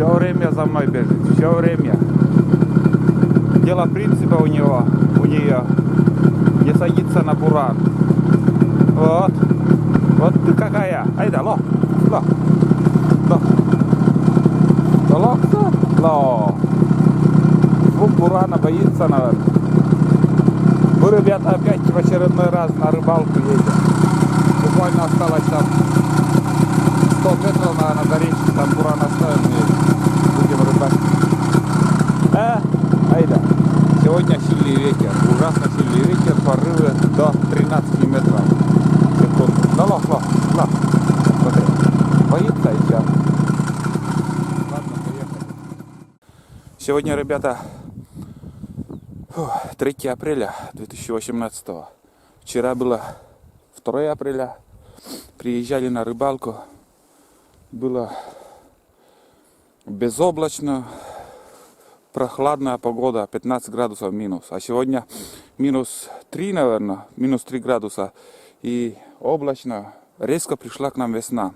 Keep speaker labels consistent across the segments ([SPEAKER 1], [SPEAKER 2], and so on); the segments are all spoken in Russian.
[SPEAKER 1] Все время за мной бежит, все время. Дело принципа у нее не садится на буран. Вот. Вот ты какая. Айда, ло. Ло. Ло. Ло. Ло. Звук бурана боится, наверное. Мы, ребята, опять в очередной раз на рыбалку едем. Буквально осталось там 100 метров, наверное, до речки. Там буран оставим и будем рыбачить. Айда. Сегодня сильный ветер. Ужасно сильный ветер. Порывы до 13 метров в секунду. Да, ло. Смотри. Боится еще. Ладно, поехали. Сегодня, ребята, 3 апреля 2018. Вчера было 2 апреля. Приезжали на рыбалку. Было безоблачно. Прохладная погода, 15 градусов минус. А сегодня минус 3, наверное, минус 3 градуса. И облачно. Резко пришла к нам весна.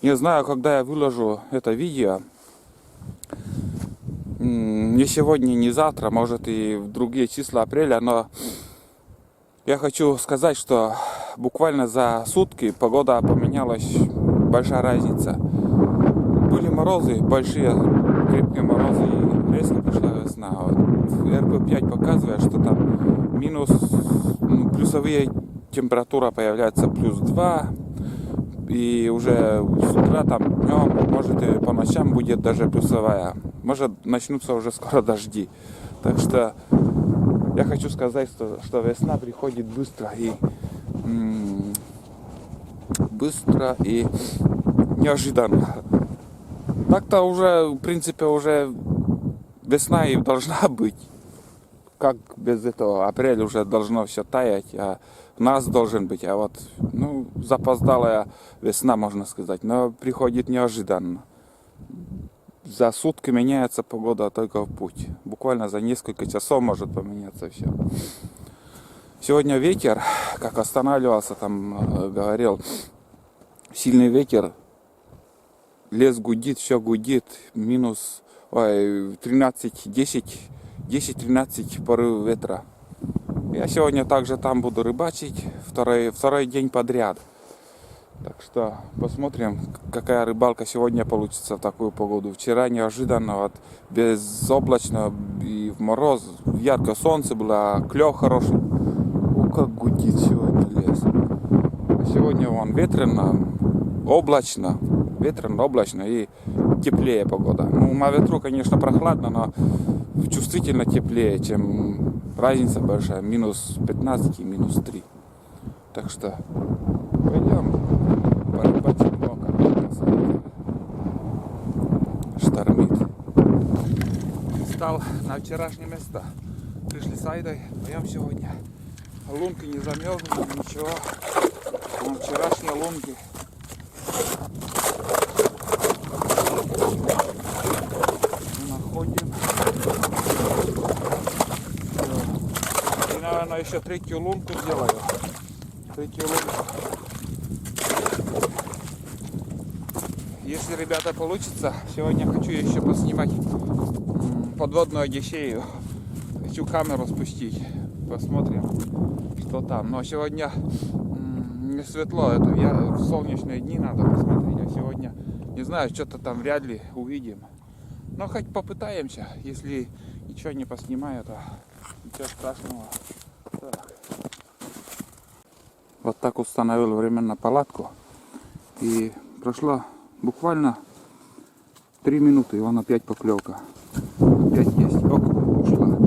[SPEAKER 1] Не знаю, когда я выложу это видео. Не сегодня, не завтра, может и в другие числа апреля. Но я хочу сказать, что буквально за сутки погода поменялась. Большая разница. Были морозы, большие, крепкие морозы. И резко пришла весна. Вот РП5 показывает, что там минус, плюсовые температура появляется плюс 2. И уже с утра, там, днем, может и по ночам будет даже плюсовая. Может начнутся уже скоро дожди. Так что я хочу сказать, что весна приходит быстро и неожиданно. Так-то уже, в принципе, уже весна и должна быть. Как без этого? Апрель уже должно все таять, а у нас должен быть. А вот, запоздалая весна, можно сказать. Но приходит неожиданно. За сутки меняется погода только в путь. Буквально за несколько часов может поменяться все. Сегодня ветер, как останавливался, там говорил, сильный ветер. Лес гудит, все гудит. Минус 10-13 порыв ветра. Я сегодня также там буду рыбачить второй день подряд. Так что посмотрим, какая рыбалка сегодня получится в такую погоду. Вчера неожиданно, вот, безоблачно и в мороз, яркое солнце было, клев хороший. Как гудит сегодня лес. А сегодня вон ветрено, облачно и теплее погода. На ветру, конечно, прохладно, но чувствительно теплее, чем разница большая. Минус 15 и минус 3. Так что пойдем порыбачим, штормит. Встал на вчерашнее место. Пришли с Айдой, поем сегодня. Лунки не замерзли, ничего. Вчерашние лунки. Находим. И, наверное, еще 3-ю лунку сделаю. 3-ю лунку. Если, ребята, получится, сегодня хочу еще поснимать подводную одиссею. Хочу камеру спустить. Посмотрим, что там. Но сегодня не светло. Это в солнечные дни надо посмотреть. А сегодня, не знаю, что-то там вряд ли увидим. Но хоть попытаемся. Если ничего не поснимаю, то ничего страшного. Так. Вот так установил временно палатку. И прошло буквально 3 минуты, и вон опять поклевка. Опять есть. Оп, ушла.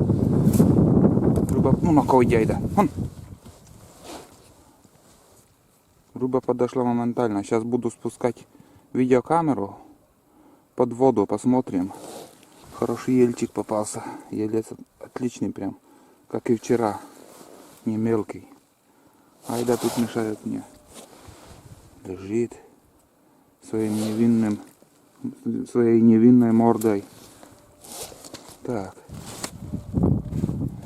[SPEAKER 1] Рыба, на кого дяйда. Вон. Рыба подошла моментально. Сейчас буду спускать видеокамеру под воду, посмотрим. Хороший ельчик попался. Елец отличный прям, как и вчера. Не мелкий. Айда тут мешает мне. Лежит своей невинной мордой. Так.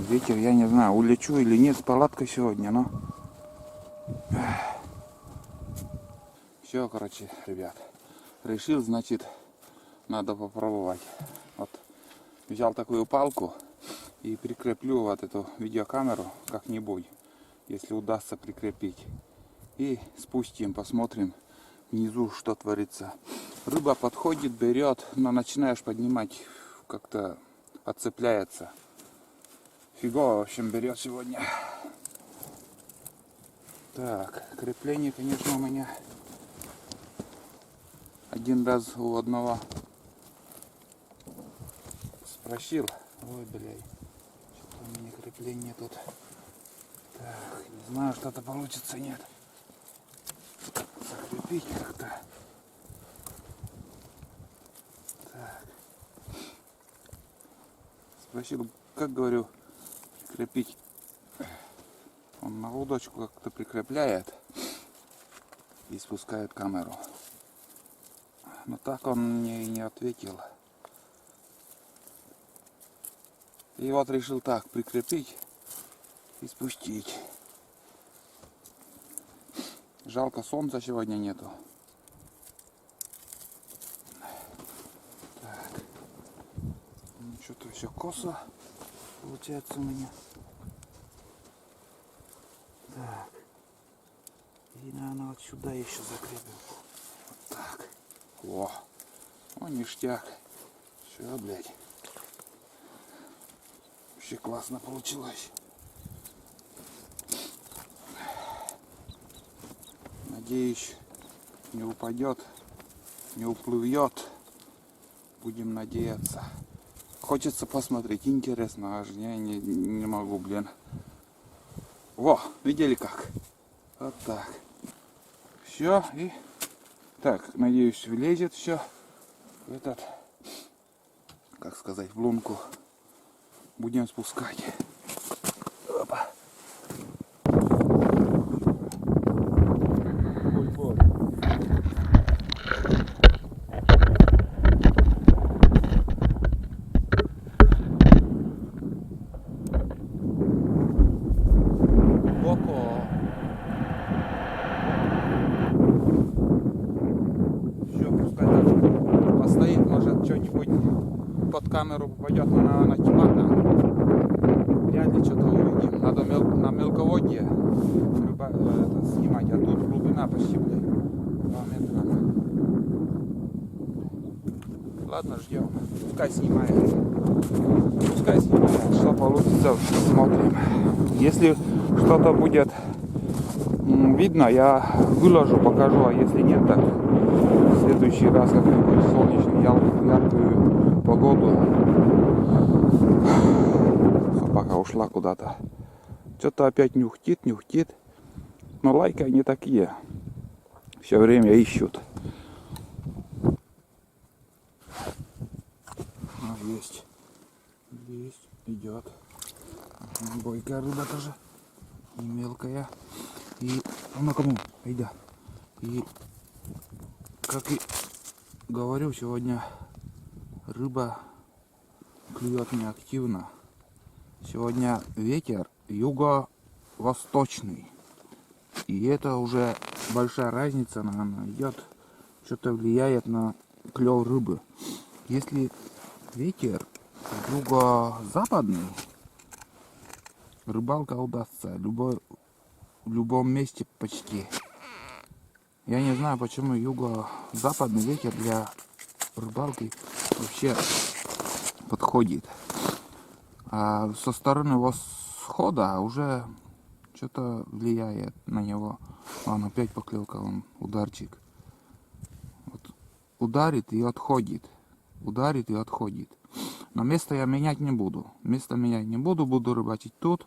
[SPEAKER 1] Ветер, я не знаю, улечу или нет с палаткой сегодня, но... Все, короче, ребят. Решил, значит, Надо попробовать. Вот взял такую палку и прикреплю вот эту видеокамеру как-нибудь, если удастся прикрепить. И спустим, посмотрим внизу, что творится. Рыба подходит, берет, но начинаешь поднимать, как-то отцепляется. Фигово, в общем, берет сегодня. Так, крепление, конечно, у меня один раз у одного спросил. Ой, блядь, что-то у меня крепление тут. Так, не знаю, что-то получится, нет. Закрепить как-то. Так. Спросил, как, говорю, прикрепить. Он на удочку как-то прикрепляет и спускает камеру. Но так он мне и не ответил. И вот решил так прикрепить и спустить. Жалко, солнца сегодня нету. Так. Ну, что-то все косо получается у меня. Так. И, наверное, вот сюда еще закрепим. Вот так. О, ну ништяк. Все, блядь. Вообще классно получилось. Надеюсь, не упадет, не уплывет. Будем надеяться. Хочется посмотреть, интересно, аж я не могу, блин. Во, видели как? Вот так. Все, и так, надеюсь, влезет все в этот, как сказать, в лунку. Будем спускать. Опа. Под камеру попадет на чебака. Вряд ли что-то увидим. Надо на мелководье это снимать, а тут глубина почти, блядь, 2 метра. Ладно, ждем. Пускай снимает. Пускай снимает. Что получится, смотрим. Если что-то будет видно, я выложу, покажу, а если нет, так в следующий раз как-нибудь солнечную, яркую погоду. Собака ушла куда-то. Что-то опять нюхтит. Но лайки они такие. Все время ищут. Есть. Идет. Бойкая рыба тоже. Не мелкая. И на кому? Айда. И как и говорю, сегодня рыба клюет неактивно. Сегодня ветер юго-восточный. И это уже большая разница, наверное, идет. Что-то влияет на клев рыбы. Если ветер юго-западный, рыбалка удастся. В любом месте почти. Я не знаю, почему юго-западный ветер для рыбалки вообще подходит. А со стороны восхода уже что-то влияет на него. Он опять поклевка, он ударчик. Вот ударит и отходит. Ударит и отходит. Но место я менять не буду. Буду рыбачить тут.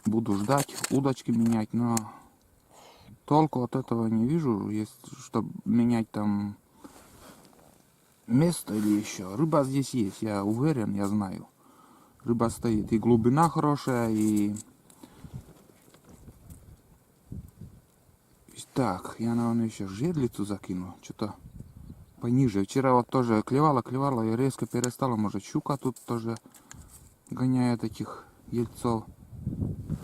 [SPEAKER 1] Буду ждать, удочки менять, но толку от этого не вижу, чтобы менять там место или еще. Рыба здесь есть, я уверен, я знаю. Рыба стоит, и глубина хорошая, и... Так, я, наверное, еще жерлицу закину, что-то пониже. Вчера вот тоже клевала, и резко перестала, может, щука тут тоже гоняет этих ельцов.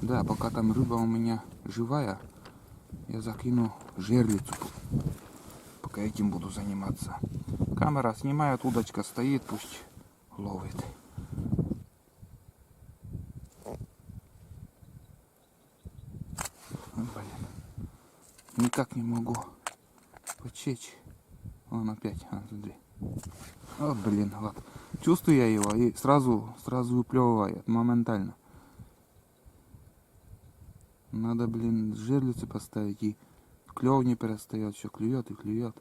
[SPEAKER 1] Да, пока там рыба у меня живая, я закину жерлицу. пока этим буду заниматься. Камера снимает, удочка стоит, пусть ловит. Блин, никак не могу почечь. Он опять, смотри. Вот, блин, вот. Чувствую я его и сразу выплевывает, моментально. Надо, блин, жерлицы поставить, и клев не перестает, все клюет и клюет.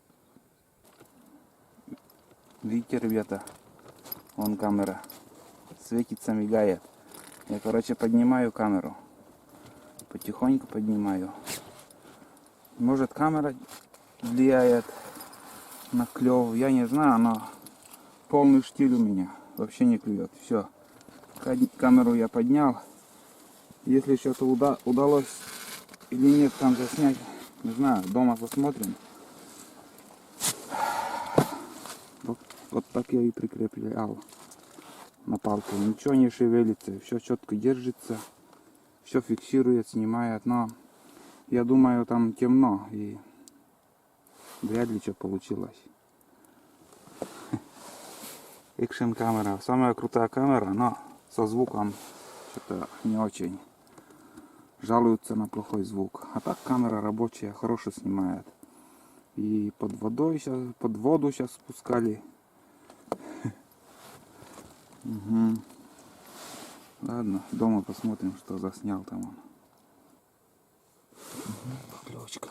[SPEAKER 1] Видите, ребята, вон камера светится, мигает. Я, короче, поднимаю камеру, потихоньку поднимаю. Может, камера влияет на клев, я не знаю, но полный штиль у меня, вообще не клюет. Все, камеру я поднял. Если что-то удалось или нет там заснять, не знаю, дома посмотрим. Вот так я и прикреплял на палку. Ничего не шевелится, все четко держится, все фиксирует, снимает. Но я думаю, там темно и вряд ли что получилось. Экшн камера, самая крутая камера, но со звуком что-то не очень. Жалуются на плохой звук. А так камера рабочая, хорошо снимает. И под воду сейчас спускали. Угу. Ладно, дома посмотрим, что заснял там он. Поклевочка.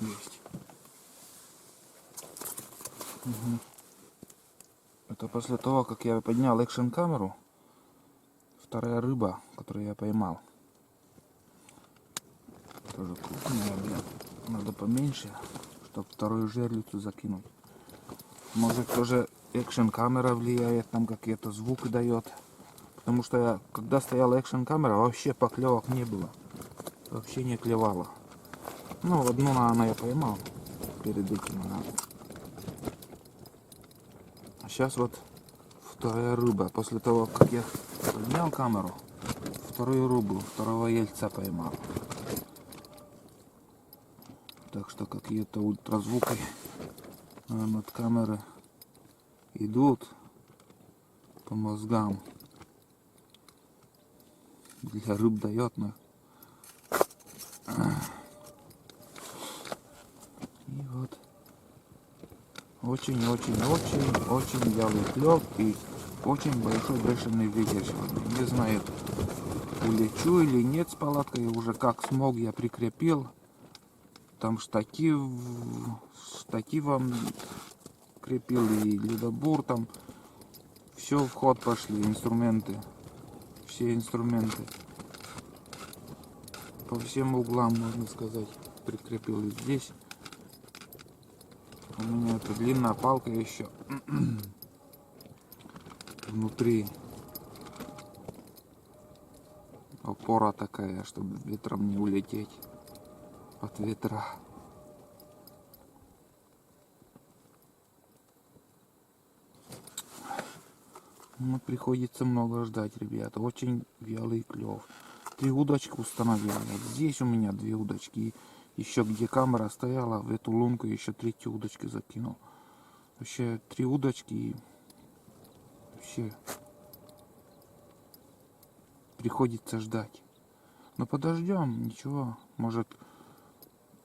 [SPEAKER 1] Есть. Угу. Это после того, как я поднял экшн камеру. Вторая рыба, которую я поймал. Тоже крупная, блин. Надо поменьше, чтобы вторую жерлицу закинуть. Может, тоже экшн камера влияет, там какие-то звуки дает. Потому что я, когда стояла экшн камера, вообще поклевок не было. Вообще не клевала. Ну, одну, наверное, я поймал перед этим. А сейчас вот вторая рыба. После того, как я поднял камеру, вторую рыбу, второго ельца поймал. Так что какие-то ультразвуки от камеры идут по мозгам. Для рыб дает, но... И вот очень вялый клев и очень большой бешеный ветер сегодня. Не знаю, улечу или нет с палаткой, уже как смог я прикрепил. Там штативом крепил и ледобур, там все в ход пошли, инструменты, все инструменты. По всем углам, можно сказать, прикрепил и здесь. У меня эта длинная палка еще внутри. Опора такая, чтобы ветром не улететь от ветра. Ну, приходится много ждать, ребята. Очень вялый клев. 3 удочки установил. Вот здесь у меня 2 удочки. Еще где камера стояла, в эту лунку еще 3-ю удочки закинул. Вообще 3 удочки и вообще приходится ждать. Но подождем, ничего. Может,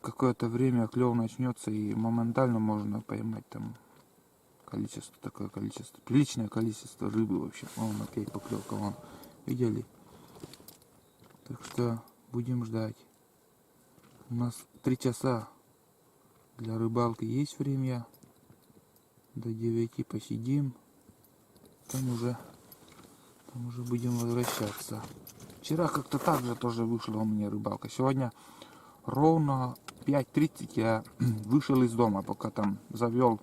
[SPEAKER 1] какое-то время клев начнется и моментально можно поймать там количество, такое количество, приличное количество рыбы вообще. Вон опять поклевка, вон, видели? Так что будем ждать. У нас 3 часа для рыбалки есть время. До 9 посидим. Там уже будем возвращаться. Вчера как-то так же тоже вышла у меня рыбалка. Сегодня ровно 5:30 я вышел из дома, пока там завел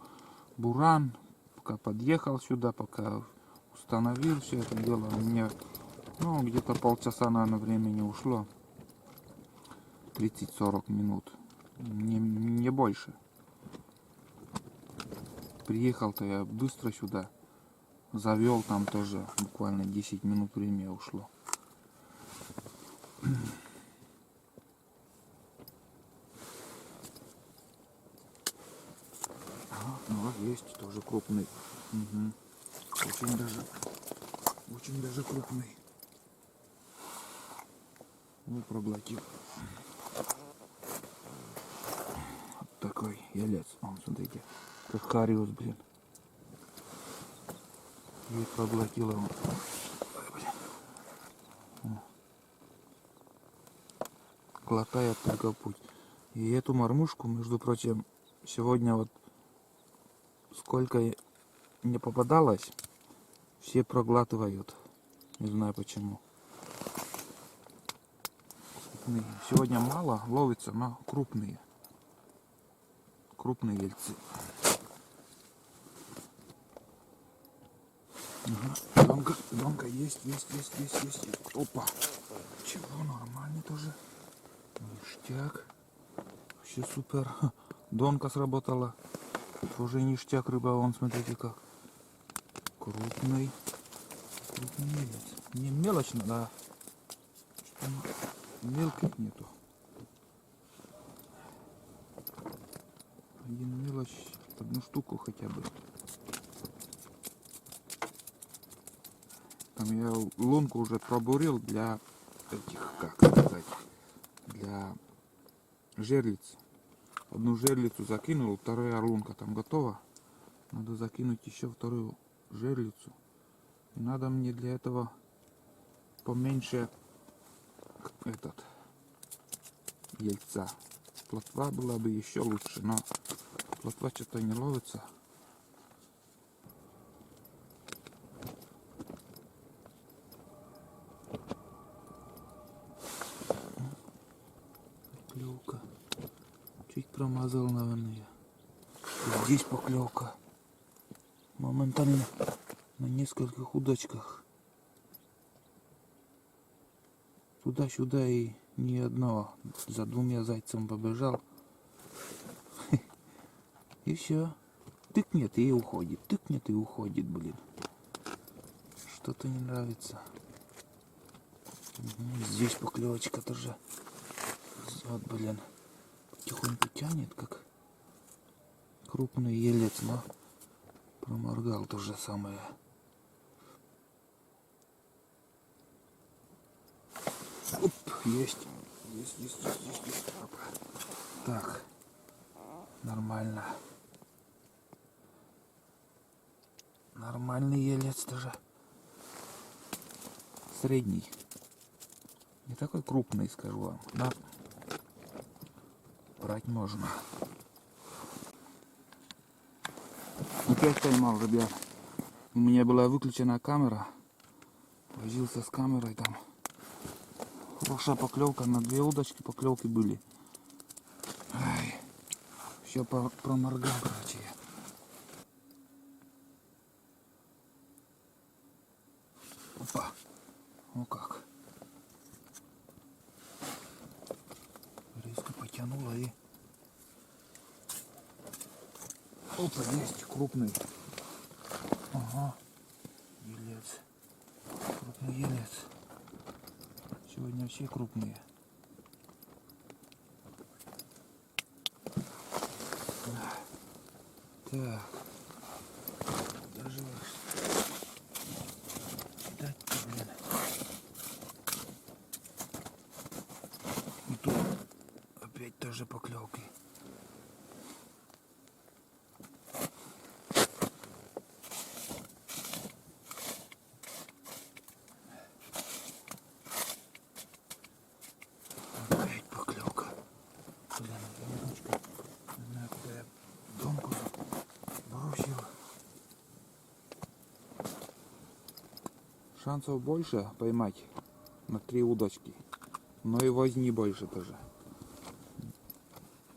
[SPEAKER 1] буран, пока подъехал сюда, пока установил все это дело. У меня где-то полчаса, наверное, времени ушло. 30-40 минут. Не больше. Приехал-то я быстро сюда. Завел там тоже. Буквально 10 минут времени ушло. есть тоже крупный. Угу. Очень даже крупный. Ну, проглотил. Вот такой елец. Он, смотрите, как хариус, блин. И проглотил его. Ой, блин. Глотает только путь. И эту мормушку, между прочим, сегодня вот сколько не попадалось, все проглатывают. Не знаю почему. Сегодня мало ловится, но крупные. Крупные ельцы. Угу. Донка есть. Опа. Чего, нормальный тоже. Ништяк. Вообще супер. Донка сработала. Тоже ништяк рыба. Вон, смотрите как. Крупный. Крупный елец. Не мелочно, да. Мелких нету. Один мелочь, одну штуку хотя бы. Там я лунку уже пробурил для этих, как сказать, для жерлиц. Одну жерлицу закинул, вторая лунка там готова. Надо закинуть еще вторую жерлицу. И надо мне для этого поменьше этот ельца. Плотва была бы еще лучше, но плотва что-то не ловится. Поклевка. Чуть промазал, наверное. Здесь поклевка. Моментально на нескольких удочках. Туда-сюда и ни одного. За двумя зайцем побежал. И все. Тыкнет и уходит. Тыкнет и уходит, блин. Что-то не нравится. Здесь поклевочка тоже. Вот, блин. Потихоньку тянет, как крупный елец, но проморгал то же самое. Оп, есть. Есть. Так. Нормально. Нормальный елец тоже. Средний. Не такой крупный, скажу вам. Но брать можно. Опять поймал, ребят. У меня была выключена камера. Возился с камерой там. Хорошая поклевка. На 2 удочки поклевки были. Ай. Все проморгал, короче. Опа. Ну как. Резко потянуло и... Опа, есть крупный. Ага. Елец. Крупный елец. Сегодня все крупные. Так. Даже дать-то, блин. И тут опять тоже поклевки. Опять поклевка. Блин, одиночка. Не знаю, куда я донку бросил. Шансов больше поймать на 3 удочки, но и возни больше тоже.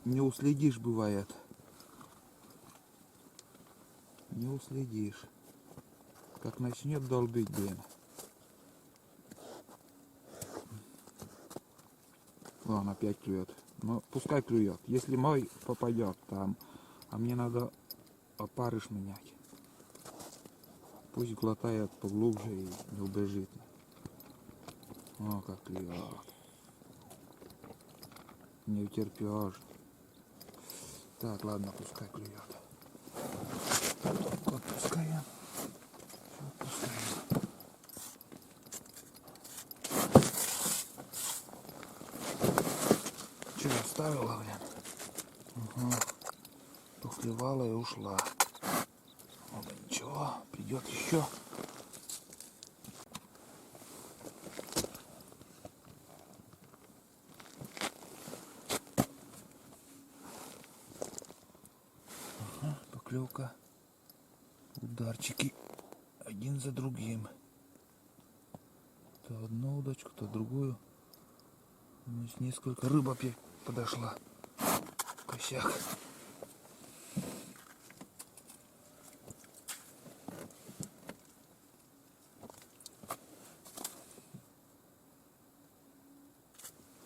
[SPEAKER 1] Не уследишь, бывает. Не уследишь. Как начнет долбить, блин. Вон опять клюет. Ну, пускай клюет. Если мой попадет там, а мне надо опарыш менять. Пусть глотает поглубже и не убежит. О, как клюет. Не утерпешь. Так, ладно, пускай клюет.
[SPEAKER 2] отпускаем. Че, оставила, блин? Угу. Поклевала и ушла. Ну да ничего, придет еще. Ага, поклевка. Ударчики один за другим. То одну удочку, то другую. Значит, несколько рыб опять подошла. Косяк.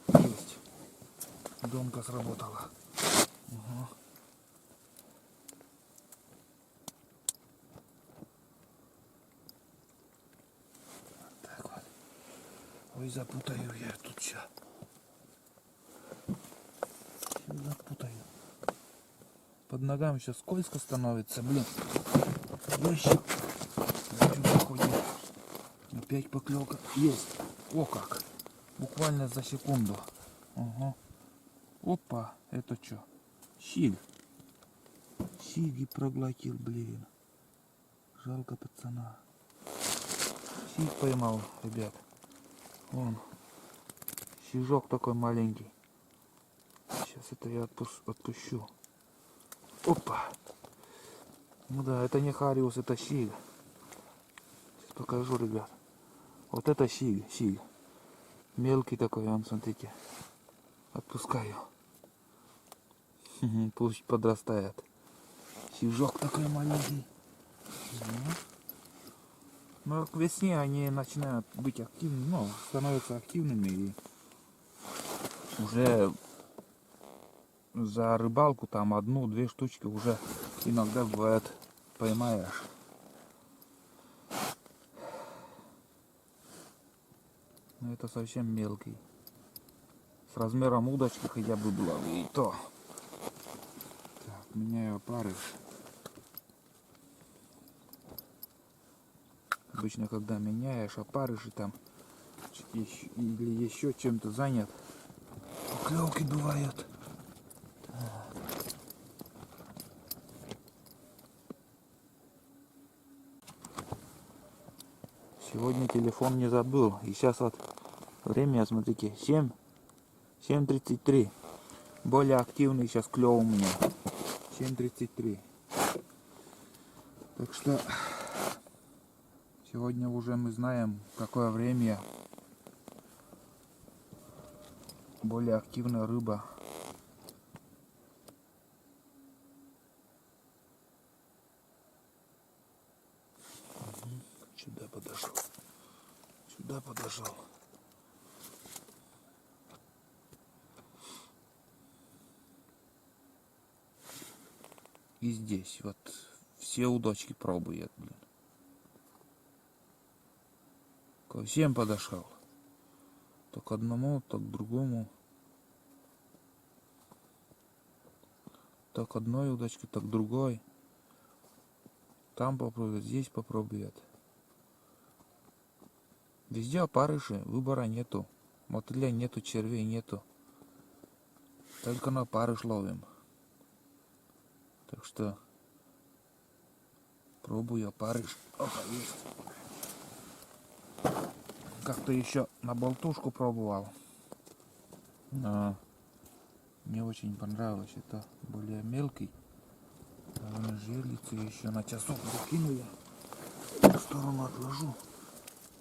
[SPEAKER 2] Есть. Донка сработала. Угу. Так вот. Ой, запутаю я тут все. Запутаю. Под ногами сейчас скользко становится, блин. Ящик. Заходит. Опять поклевка. Есть. О как. Буквально за секунду. Угу. Опа. Это что? Щиль. Щиги проглотил, блин. Жалко пацана. Щиль поймал, ребят. Вон. Щижок такой маленький. Сейчас это я отпущу. Опа. Ну да, это не хариус, это щиль. Сейчас покажу, ребят. Вот это щиль. Мелкий такой, он, смотрите. Отпускаю. Пусть подрастает. Щижок такой маленький. Но к весне они начинают быть активными, ну, становятся активными и уже за рыбалку там одну-две штучки уже иногда бывает поймаешь. Но это совсем мелкий. С размером удочки хотя бы было и то. Так, меняю опарыш. Обычно, когда меняешь опарыши там или еще чем-то занят, поклевки бывают. Сегодня телефон не забыл. И сейчас вот время, смотрите, 7:33. Более активный сейчас клев у меня. 7:33. Так что сегодня уже мы знаем, какое время более активная рыба. Сюда подошел. И здесь вот все удочки пробует, блин. Ко всем подошел. То к одному, то к другому. То к одной удочке, то к другой. Там попробует, здесь попробует. Везде опарыши, выбора нету. Мотыля нету, червей нету. Только на опарыш ловим. Так что пробую опарыш. Опа, есть. Как-то еще на болтушку пробовал. Но мне очень понравилось. Это более мелкий. Наверное, жерлицу еще на часок закину я. В сторону отложу.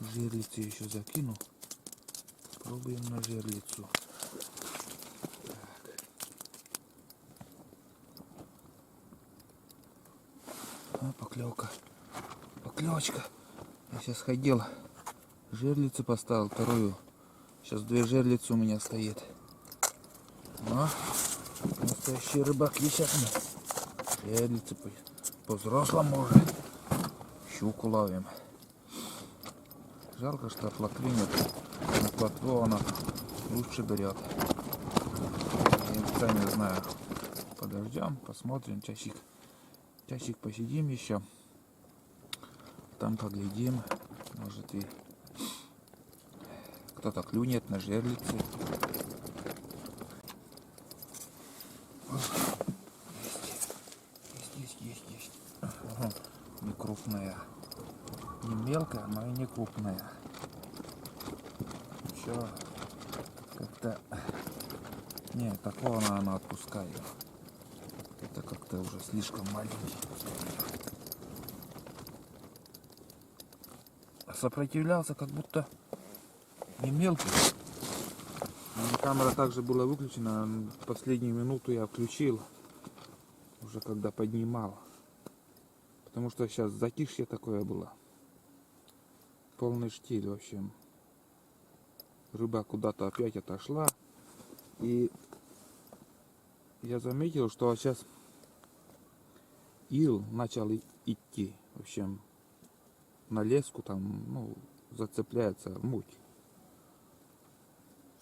[SPEAKER 2] Жерлицу еще закину. Пробуем на жерлицу. А, поклевка. Поклевочка. Я сейчас ходил. Жерлицу поставил, вторую. Сейчас две жерлицы у меня стоит. Но настоящий рыбак есть сейчас. Жерлицы по-взрослому уже. Щуку ловим. Жалко, что плотвы нет. На плотву она лучше берет. Я не знаю. Подождем, посмотрим. Часик посидим еще. Там поглядим. Может и кто-то клюнет на жерлице. Есть. Ага. Не крупная. Не мелкая, но и не крупная. Еще как-то... Не, такого она отпускаю. Это как-то уже слишком маленький. Сопротивлялся, как будто не мелкий. Камера также была выключена. Последнюю минуту я включил. Уже когда поднимал. Потому что сейчас затишье такое было. Полный штиль, в общем. Рыба куда-то опять отошла. И я заметил, что сейчас ил начал идти. В общем, на леску там, ну, зацепляется муть.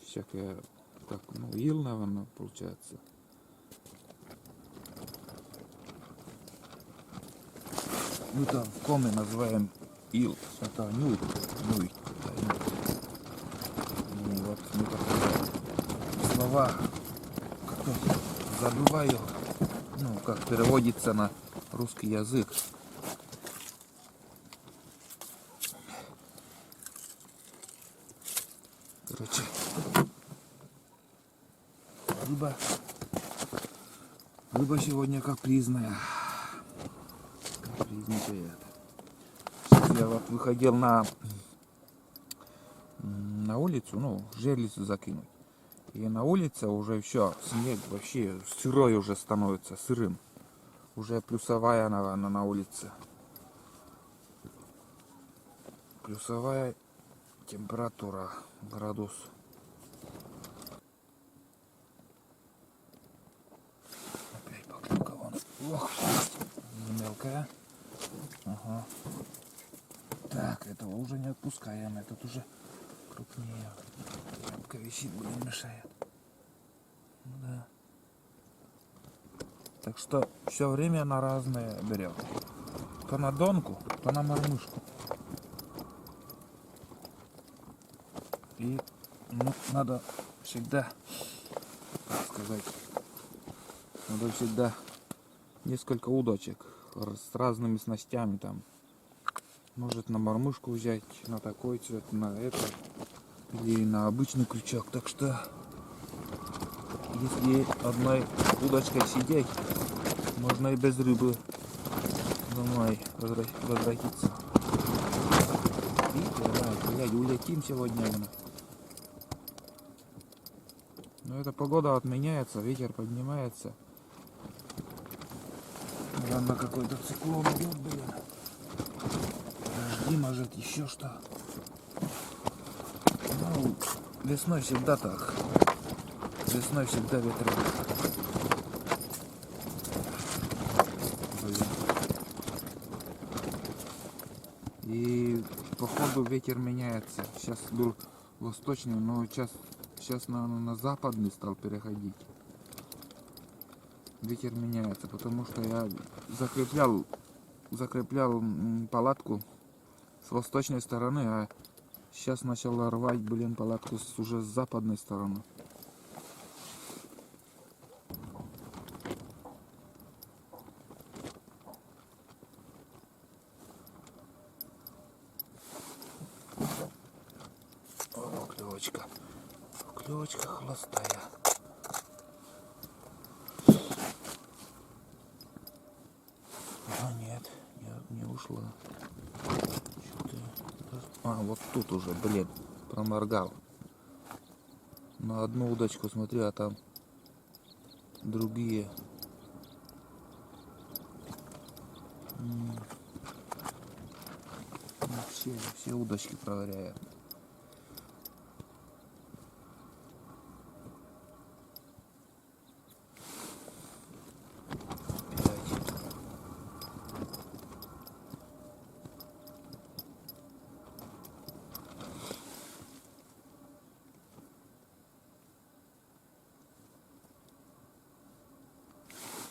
[SPEAKER 2] Всякая, как, ну, ил, наверное, получается. Мы там в коме называем ил. Это нюй. Ну, вот мы такие слова как-то забываю. Ну, как переводится на русский язык. Короче, рыба сегодня капризная. Капризничает. Сейчас я вот выходил на улицу, ну, жерлицу закинуть. И на улице уже все, снег вообще сырой уже становится, сырым. Уже плюсовая, наверное, на улице. Плюсовая температура, градус. Опять поклевка вон. Ох, не мелкая. Ага. Так, этого уже не отпускаем, этот уже крупнее. Мелко висит, блин, мешает. Да. Так что все время на разные берем. То на донку, то на мормышку. И ну, надо всегда, как сказать, надо всегда несколько удочек с разными снастями там. Может на мормышку взять, на такой цвет, на это. Или на обычный крючок. Так что, если одной удочкой сидеть, можно и без рыбы домой возвратиться. Видите, да, блядь, улетим сегодня. Но эта погода отменяется, ветер поднимается. Наверное, какой-то циклон идет, блин. Дожди, может, еще что. Ну, весной всегда так. Весной всегда ветры. И походу ветер меняется. Сейчас был восточный, но сейчас наверное, на западный стал переходить. Ветер меняется, потому что я закреплял палатку с восточной стороны, а сейчас начал рвать, блин, палатку уже с западной стороны. О, клевочка. Клевочка холостая. А, нет, не ушла. А, вот тут уже, блин, проморгал. На одну удочку смотрю, а там другие. Все удочки проверяю.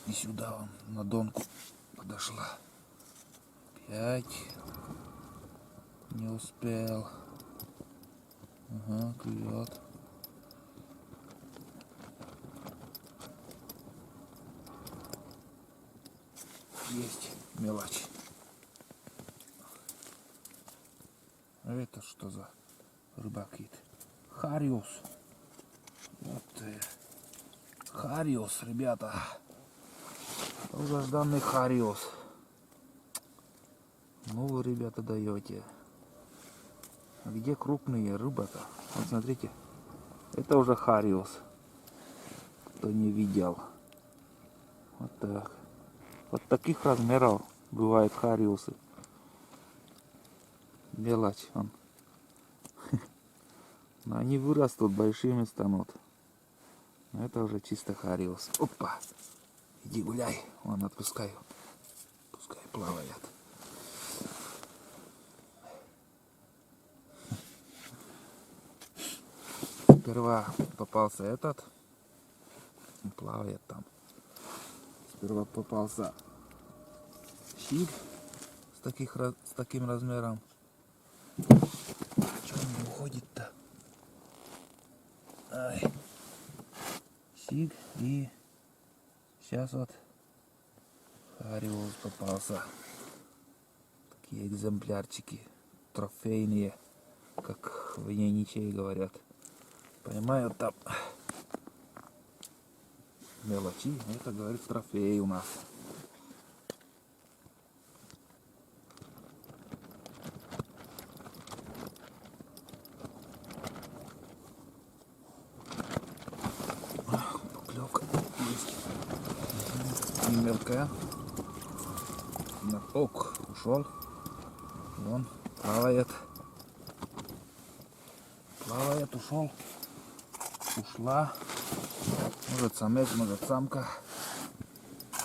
[SPEAKER 2] И сюда он на донку подошла. 5. Не успел. Ага, клюет. Есть мелочь. А это что за рыбак-кит? Хариус. Вот ты. Хариус, ребята. Долгожданный хариус. Ну вы, ребята, даете. А где крупные рыба-то? Вот смотрите. Это уже хариус. Кто не видел. Вот так. Вот таких размеров бывают хариусы. Мелочь он. Но они вырастут, большими станут. Но это уже чисто хариус. Опа! Иди гуляй. Вон отпускаю. Пускай плавает. Сперва попался этот. Он плавает там. Сперва попался щик с таким размером. Че он не уходит-то? Ай. Щик и сейчас вот хариус попался. Такие экземплярчики. Трофейные. Как в Еничей говорят. Поймают там мелочи. Это, говорит, трофей у нас. Поклевка есть. Не мелкая. Ок, ушел. Вон, плавает. Плавает, ушел. Ушла. Может самец, может самка.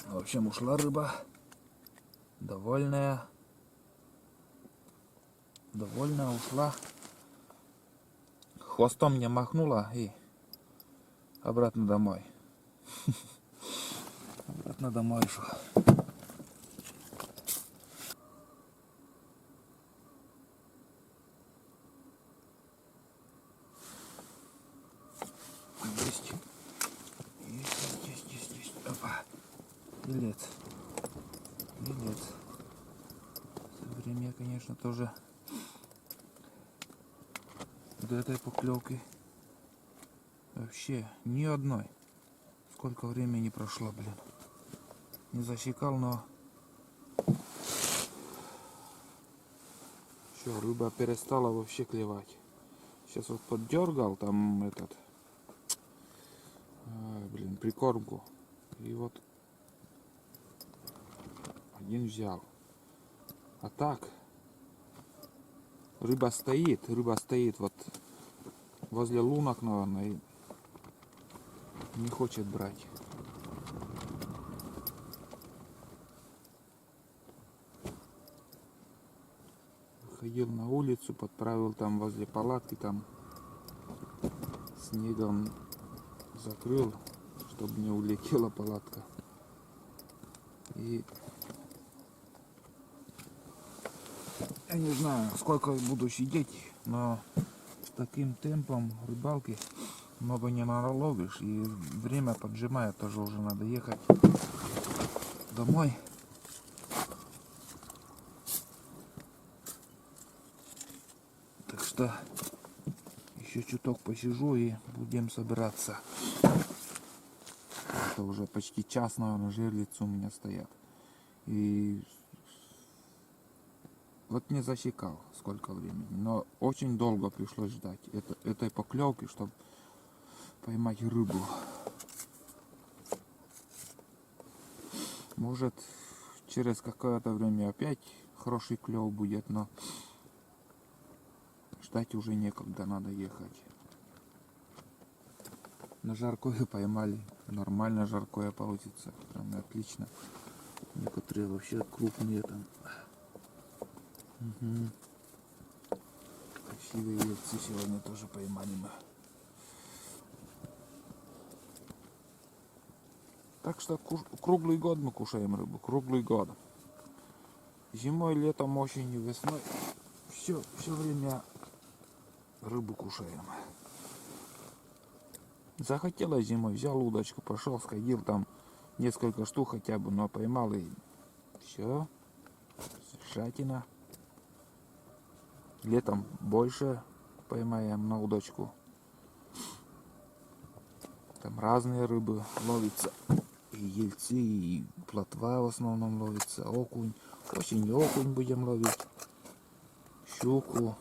[SPEAKER 2] В общем, ушла рыба. Довольная. Довольная ушла. Хвостом мне махнула и обратно домой. Обратно домой шла. Есть. Опа. Билет. Время, конечно, тоже до этой поклевки вообще ни одной. Сколько времени прошло, блин. Не засекал, но все, рыба перестала вообще клевать. Сейчас вот поддергал там этот, прикормку. И вот один взял. А так рыба стоит вот возле лунок, наверное, и не хочет брать. Ходил на улицу, подправил там возле палатки, там снегом закрыл, чтобы не улетела палатка. И я не знаю, сколько буду сидеть, но с таким темпом рыбалки много не наловишь. И время поджимает, тоже уже надо ехать домой. Так что еще чуток посижу и будем собираться. Это уже почти час, наверное, жерлицы у меня стоят. И вот не засекал, сколько времени, но очень долго пришлось ждать этой поклевки, чтобы поймать рыбу. Может, через какое-то время опять хороший клев будет, но ждать уже некогда, надо ехать. На жаркое поймали, нормально жаркое получится, прям отлично. Некоторые вообще крупные там. Угу. Красивые ловцы сегодня тоже поймали мы. Так что круглый год мы кушаем рыбу, круглый год. Зимой, летом, осенью, весной. все время рыбу кушаем. Захотелось зимой, взял удочку, пошел, сходил там несколько штук хотя бы, но поймал и все. Жатина. Летом больше поймаем на удочку. Там разные рыбы ловятся. И ельцы, и плотва в основном ловится, окунь. Осенью окунь будем ловить. Щуку.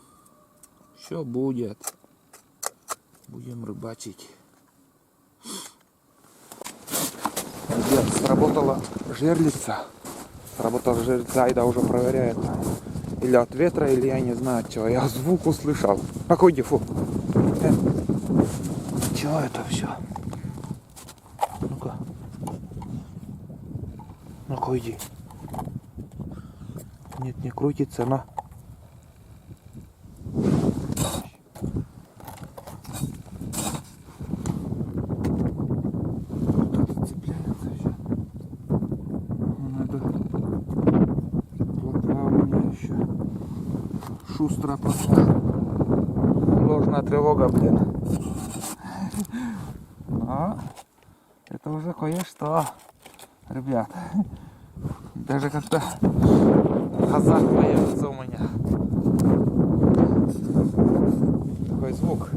[SPEAKER 2] Все будет. Будем рыбачить. Ребят, сработала жерлица. Сработала жерлица, Айда уже проверяет. Или от ветра, или я не знаю от чего. Я звук услышал. Какой дефу? Чего это все? Ну-ка. Ну-ка, иди. Нет, не крутится, но... Цепляется все. Надо... Плотва у меня еще. Шустро плотва. Ложная тревога, блин. Но это уже кое-что, ребят. Даже как-то азарт появится у меня. Такой звук.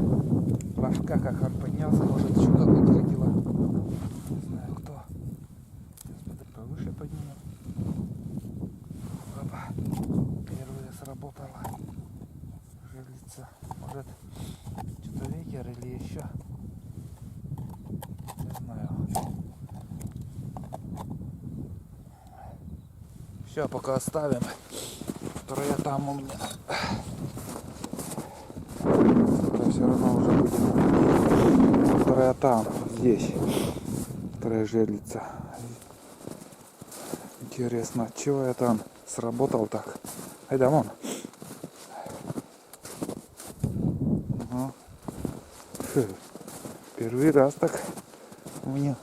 [SPEAKER 2] Башка, как он поднялся, может щука подходила. Не знаю кто. Сейчас повыше поднимем. Опа. Первая сработала. Жерлица. Может что-то ветер или еще. Не знаю. Все, пока оставим. Вторая там у меня. Вторая все равно уже будет. Вторая там, здесь. Вторая жерлица. Интересно, чего я там сработал так? Айда, вон. Ага. Фу. Первый раз так у меня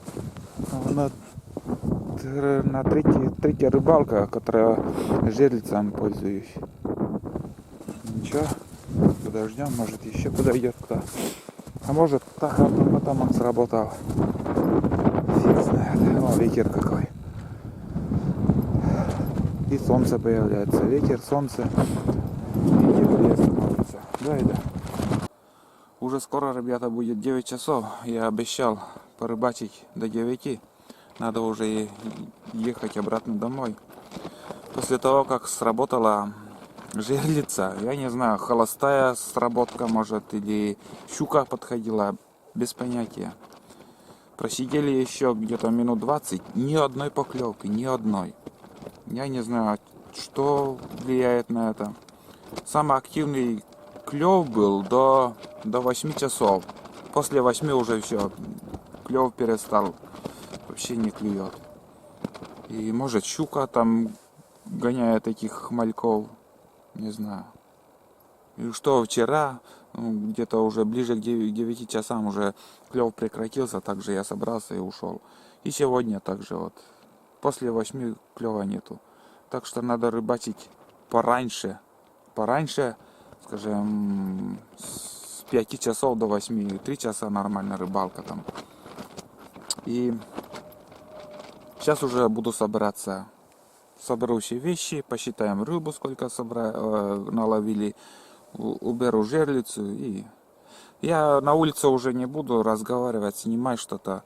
[SPEAKER 2] на третья рыбалка, которая жерлицами пользуюсь. Ничего, подождем, может еще подойдет кто. А может так потом он сработал. Фиг знает. О, ветер какой. И солнце появляется. Ветер, солнце. И теплее становится. Да, и да. Уже скоро, ребята, будет 9 часов. Я обещал порыбачить до 9. Надо уже ехать обратно домой. После того, как сработала жерлица, я не знаю, холостая сработка, может, или щука подходила, без понятия. Просидели еще где-то минут 20, ни одной поклевки, ни одной. Я не знаю, что влияет на это. Самый активный клев был до 8 часов. После 8 уже все, клев перестал. Вообще не клюет. И может щука там гоняет этих мальков. Не знаю. И что вчера, где-то уже ближе к 9 часам уже клев прекратился. Также я собрался и ушел. И сегодня также вот. После 8 клева нету. Так что надо рыбачить пораньше. Пораньше, скажем, с 5 часов до 8. 3 часа нормальная рыбалка там. И сейчас уже буду собираться. Соберу все вещи, посчитаем рыбу, сколько наловили, уберу жерлицу. И я на улице уже не буду разговаривать, снимать что-то,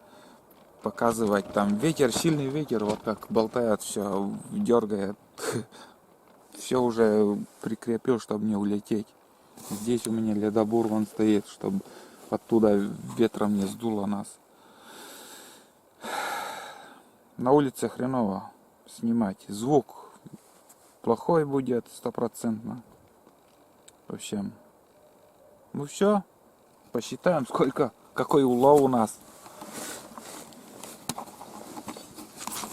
[SPEAKER 2] показывать. Там ветер, сильный ветер, вот как болтает, все дергает. Все уже прикрепил, чтобы не улететь. Здесь у меня ледобур вон стоит, чтобы оттуда ветром не сдуло нас. На улице хреново снимать. Звук плохой будет, 100%. В общем, ну все. Посчитаем, какой улов у нас.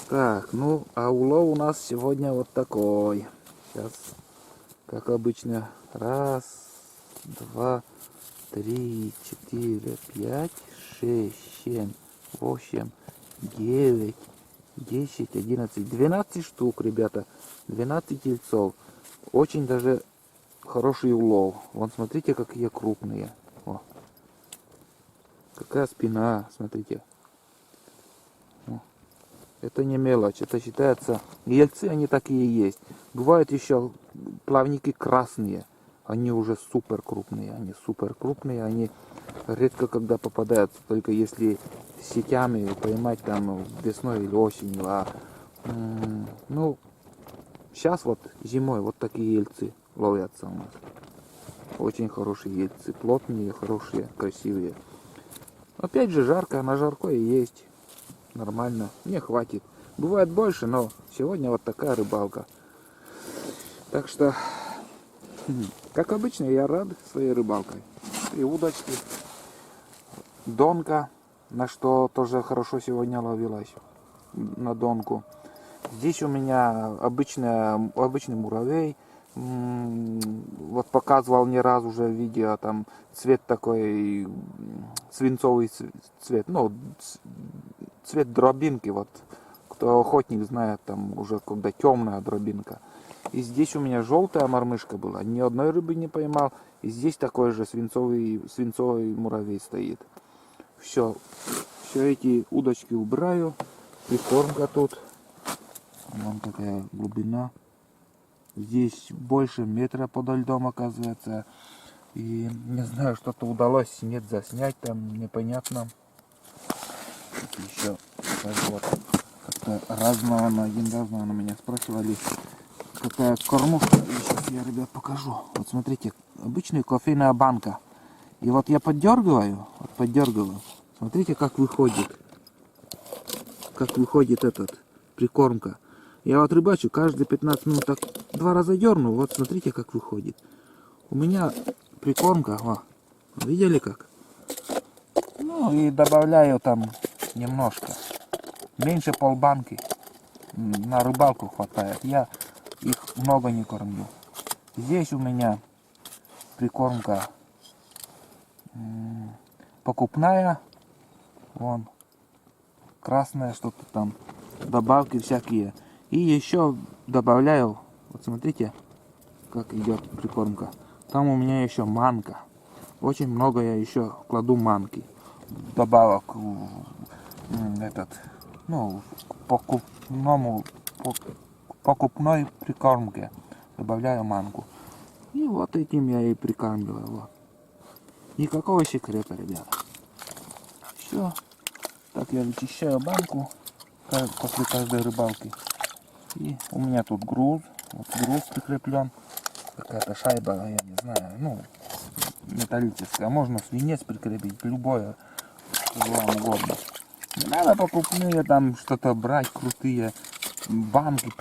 [SPEAKER 2] Так, ну, а улов у нас сегодня вот такой. Сейчас, как обычно, 1, 2, 3, 4, 5, 6, 7, 8, 9, 10, 11, 12 штук, ребята. 12 тельцов. Очень даже хороший улов. Вон, смотрите, какие крупные. О. Какая спина, смотрите. О. Это не мелочь, это считается... Ельцы, они такие есть. Бывают еще плавники красные. Они уже супер крупные. Они редко когда попадаются. Только если сетями поймать там весной или осенью. Ну, сейчас вот зимой вот такие ельцы ловятся у нас. Очень хорошие ельцы. Плотные, хорошие, красивые. Опять же жарко, на жарко и есть. Нормально. Мне хватит. Бывает больше, но сегодня вот такая рыбалка. Так что, как обычно, я рад своей рыбалкой. И удочки. Донка, на что тоже хорошо сегодня ловилась. На донку. Здесь у меня обычный муравей. Вот показывал не раз уже видео, там цвет такой свинцовый цвет, ну цвет дробинки, вот кто охотник знает, там уже когда темная дробинка. И здесь у меня желтая мормышка была, ни одной рыбы не поймал, и здесь такой же свинцовый муравей стоит. Все эти удочки убираю, прикормка тут, вон какая глубина. Здесь больше метра подо льдом, оказывается. И не знаю, что-то удалось, нет, заснять там, непонятно. Еще вот как-то разного, один раз на меня спрашивали, какая кормушка. Сейчас я, ребят, покажу. Вот смотрите, обычная кофейная банка. И вот я поддергиваю. Смотрите, как выходит этот прикормка. Я вот рыбачу, каждые 15 минут так 2 раза дерну, вот смотрите, как выходит. У меня прикормка, видели как? Ну и добавляю там немножко, меньше полбанки, на рыбалку хватает. Я их много не кормлю. Здесь у меня прикормка покупная, вон, красная что-то там, добавки всякие. И еще добавляю, вот смотрите, как идет прикормка. Там у меня еще манка. Очень много я еще кладу манки. Добавок покупной прикормке добавляю манку. И вот этим я и прикармливаю. Вот. Никакого секрета, ребята. Все. Так я вычищаю банку после каждой рыбалки. И у меня тут груз. Вот груз прикреплен. Какая-то шайба, я не знаю, ну, металлическая. Можно свинец прикрепить, любое, что вам угодно. Не надо покупные там что-то брать, крутые банки,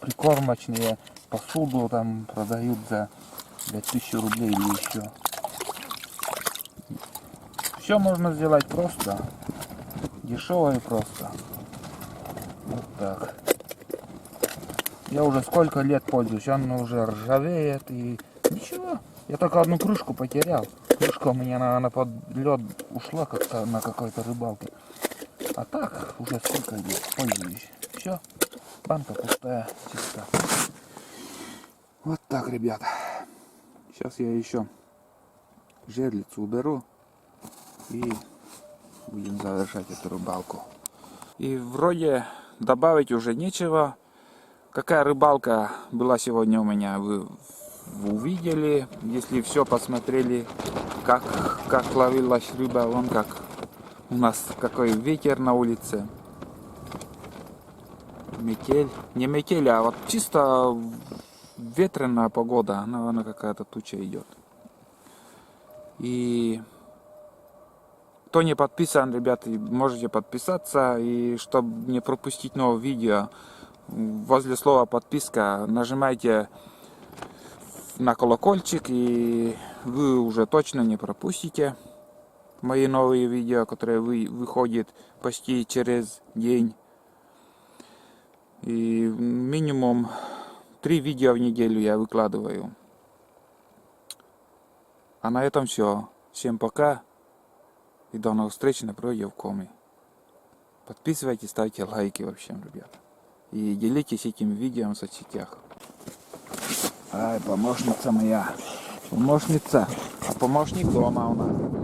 [SPEAKER 2] прикормочные, посуду там продают за 1000 рублей или еще. Все можно сделать просто, дешево и просто. Вот так. Я уже сколько лет пользуюсь, он уже ржавеет и ничего. Я только одну крышку потерял. Крышка у меня, наверное, под лед ушла как-то на какой-то рыбалке. А так уже сколько лет пользуюсь. Все, банка пустая, чисто. Вот так, ребята. Сейчас я еще жерлицу уберу и будем завершать эту рыбалку. И вроде добавить уже нечего. Какая рыбалка была сегодня у меня, вы увидели. Если все посмотрели, как ловилась рыба, вон как у нас какой ветер на улице. Метель. Не метель, а вот чисто ветреная погода. Она какая-то туча идет. И кто не подписан, ребята, можете подписаться. И чтобы не пропустить новое видео, возле слова подписка нажимайте на колокольчик, и вы уже точно не пропустите мои новые видео, которые выходят почти через день. И минимум 3 видео в неделю я выкладываю. А на этом все. Всем пока и до новых встреч на природе в Коми. Подписывайтесь, ставьте лайки вообще, ребята. И делитесь этим видео в соцсетях. Ай, помощница моя. Помощница. А помощник дома у нас.